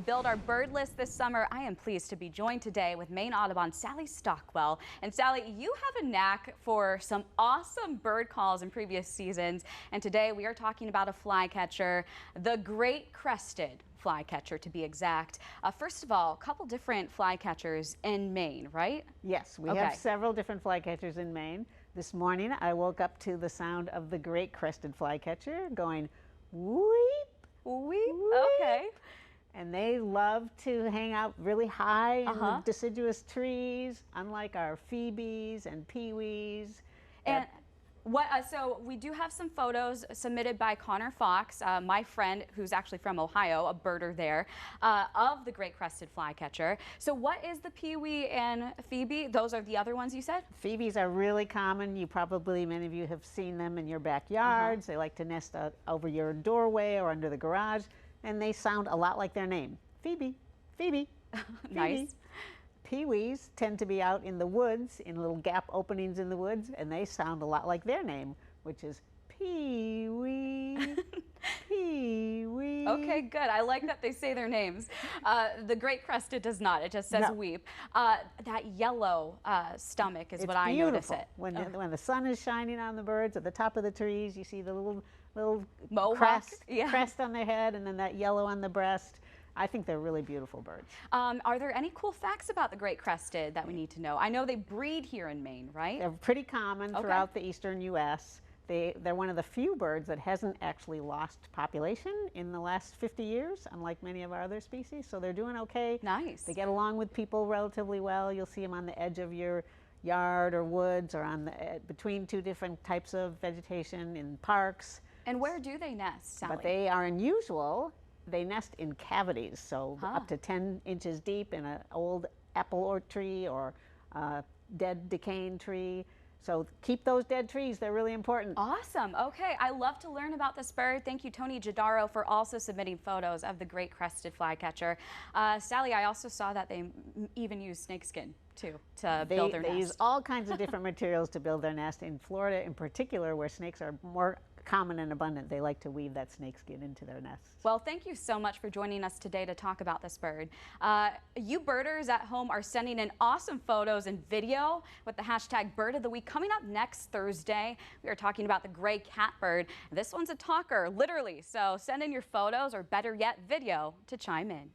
build our bird list this summer, I am pleased to be joined today with Maine Audubon Sally Stockwell. And Sally, you have a knack for some awesome bird calls in previous seasons. And today we are talking about a flycatcher, the great crested flycatcher to be exact. First of all, a couple different flycatchers in Maine, right? Yes, we have several different flycatchers in Maine. This morning I woke up to the sound of the great crested flycatcher going weep, Weep. Okay. and they love to hang out really high in the deciduous trees, unlike our phoebes and peewees. And so we do have some photos submitted by Connor Fox, my friend who's actually from Ohio, a birder there, of the great crested flycatcher. So what is the peewee and phoebe? Those are the other ones you said? Phoebes are really common. Many of you have seen them in your backyards. They like to nest out over your doorway or under the garage, and they sound a lot like their name. Phoebe, Phoebe, Nice. Peewees tend to be out in the woods, in little gap openings in the woods, and they sound a lot like their name, which is peewee, peewee. Okay, good. I like that they say their names. The great crested does not. It just says weep. That yellow stomach is what I notice it. When the sun is shining on the birds at the top of the trees, you see the little crest on their head, and then that yellow on the breast. I think they're really beautiful birds. Are there any cool facts about the great crested that we need to know? I know they breed here in Maine, right? They're pretty common throughout the eastern U.S. They're one of the few birds that hasn't actually lost population in the last 50 years, unlike many of our other species, so they're doing okay. Nice. They get along with people relatively well. You'll see them on the edge of your yard or woods, or on between two different types of vegetation in parks. And where do they nest, Sally? But they are unusual. They nest in cavities, so up to 10 inches deep in an old apple tree or a dead decaying tree. So keep those dead trees, they're really important. Awesome. Okay, I love to learn about this bird. Thank you, Tony Jadaro, for also submitting photos of the great crested flycatcher. Sally, I also saw that they even use snakeskin too to build their nest. They use all kinds of different materials to build their nest. In Florida in particular, where snakes are more common and abundant, they like to weave that snakeskin into their nests. Well, thank you so much for joining us today to talk about this bird. You birders at home are sending in awesome photos and video with the hashtag Bird of the Week. Coming up next Thursday, we are talking about the gray catbird. This one's a talker, literally, so send in your photos or better yet, video to chime in.